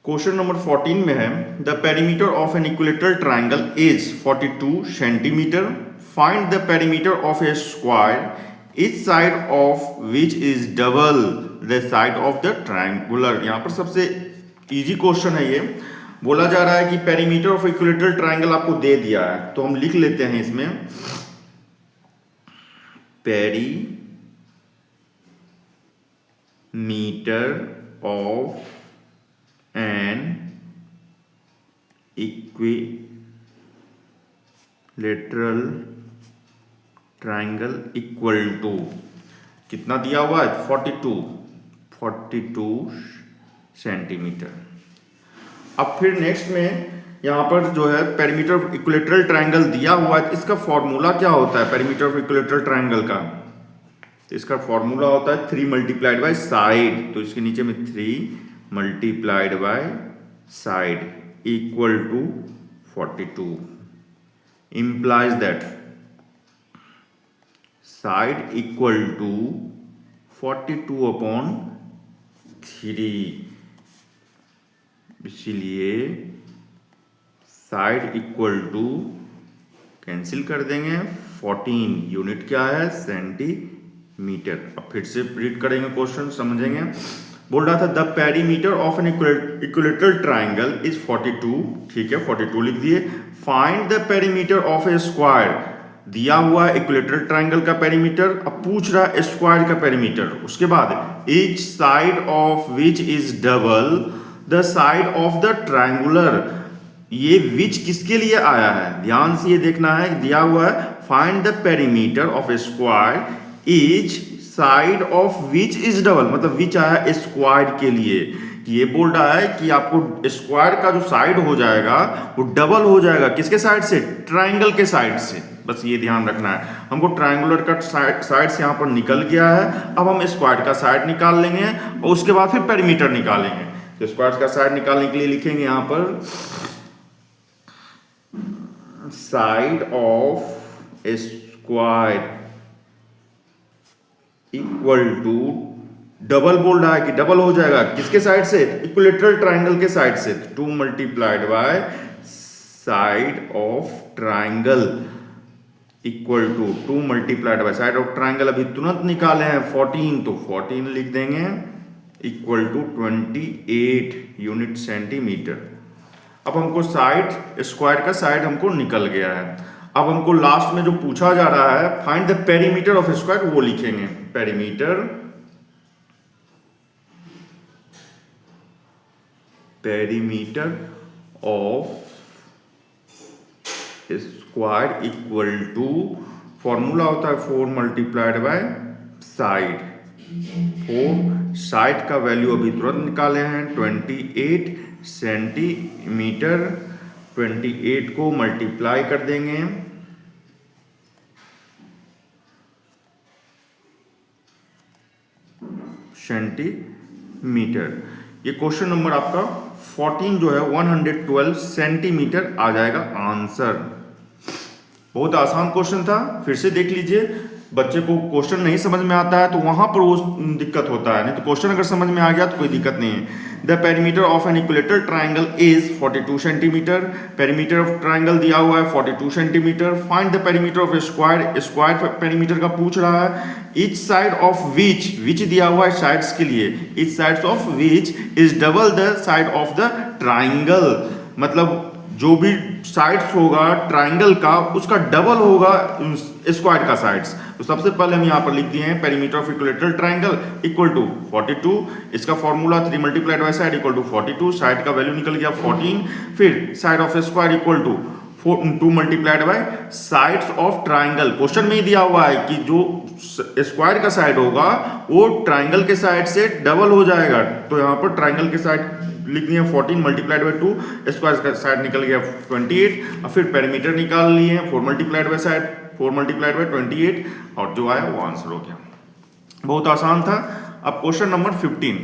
Question number 14 में है the perimeter of an equilateral triangle is 42 centimetre. Find the perimeter of A square etch side of which is double the side of the triangular. यहाँ पर सबसे easy question है ये। बोला जा रहा है कि पेरीमीटर ऑफ इक्विलेटरल ट्राइंगल आपको दे दिया है, तो हम लिख लेते हैं इसमें perimeter of an equilateral triangle equal to कितना दिया हुआ है 42 सेंटीमीटर। अब फिर नेक्स्ट में यहां पर जो है पेरीमीटर ऑफ इक्विलेटरल ट्राइंगल दिया हुआ है, इसका फॉर्मूला क्या होता है पेरीमीटर ऑफ इक्विलेटरल ट्राइंगल का? तो इसका फॉर्मूला होता है 3 मल्टीप्लाइड बाय साइड। तो इसके नीचे में 3 multiplied by side equal to 42 implies that side equal to 42/3। इसलिए साइड इक्वल टू कैंसिल कर देंगे 14, यूनिट क्या है सेंटीमीटर। अब फिर से रीड करेंगे क्वेश्चन समझेंगे। बोल रहा था the perimeter of an equilateral triangle is 42, ठीक है 42 लिख दिए। Find the perimeter of A square, दिया हुआ इक्विलेटरल ट्राइंगल का पेरीमीटर, अब पूछ रहा है स्क्वायर का पेरीमीटर। उसके बाद each side of which is double the side of the triangular. ये विच किसके लिए आया है, ध्यान से ये देखना है। दिया हुआ है find the perimeter of A square each side of which is double, मतलब विच आया स्क्वायर के लिए। ये बोल रहा है कि आपको स्क्वायर का जो साइड हो जाएगा वो डबल हो जाएगा किसके साइड से, ट्राइंगल के साइड से। बस ये ध्यान रखना है। हमको ट्राइंगुलर का साइड से यहाँ पर निकल गया है। अब हम स्क्वायर का साइड निकाल लेंगे और उसके बाद फिर पेरीमीटर निकालेंगे। तो स्क्वायर का साइड निकालने के लिए लिखेंगे यहाँ पर side of square equal to, double बोल रहा है कि डबल हो जाएगा किसके साइड से, इक्विलेटरल ट्राइंगल के साइड से। 2 multiplied by side of triangle equal to 2 multiplied by side of triangle. अभी तुरंत निकाले हैं 14, तो 14 लिख देंगे इक्वल टू 28 यूनिट सेंटीमीटर। अब हमको साइड स्क्वायर का साइड हमको निकल गया है। अब हमको लास्ट में जो पूछा जा रहा है find the perimeter of square, वो लिखेंगे perimeter of square equal to, formula होता है 4 मल्टीप्लाइड बाय साइड। 4 साइड का वैल्यू अभी तुरंत निकाले हैं 28 सेंटीमीटर। 28 को मल्टीप्लाई कर देंगे सेंटीमीटर। ये क्वेश्चन नंबर आपका 14 जो है 112 सेंटीमीटर आ जाएगा आंसर। बहुत आसान क्वेश्चन था, फिर से देख लीजिए। बच्चे को क्वेश्चन नहीं समझ में आता है तो वहां पर वो दिक्कत होता है, नहीं तो क्वेश्चन अगर समझ में आ गया तो कोई दिक्कत नहीं है। The perimeter of an equilateral triangle is 42 centimetre. Perimeter of triangle दिया हुआ है 42 centimetre. Find the perimeter of square, square perimeter का पूछ रहा है। ईच साइड ऑफ विच दिया हुआ है साइड्स के लिए, each sides of which is double the side of the triangle, मतलब जो भी साइड्स होगा ट्राइंगल का उसका डबल होगा स्क्वायर का साइड्स। तो सबसे पहले हम यहाँ पर लिख दिए हैं perimeter of equilateral triangle equal to 42। इसका formula 3 multiplied by side equal to 42। Side का वैल्यू निकल गया 14। फिर side of square equal to 2 multiplied by sides of triangle. Question में ही दिया हुआ है कि जो स्क्वायर का साइड होगा वो ट्राइंगल के साइड से डबल हो जाएगा। तो यहाँ पर ट्राइंगल के साइड लिख दिए 14 मल्टीप्लाइड बाय 2, स्क्वायर का साइड निकल गया 28। और फिर पेरीमीटर निकाल लिए 4 multiplied by side 4 multiplied bye 28 और जो आया वो आंसर हो गया। बहुत आसान था। अब क्वेश्चन नंबर 15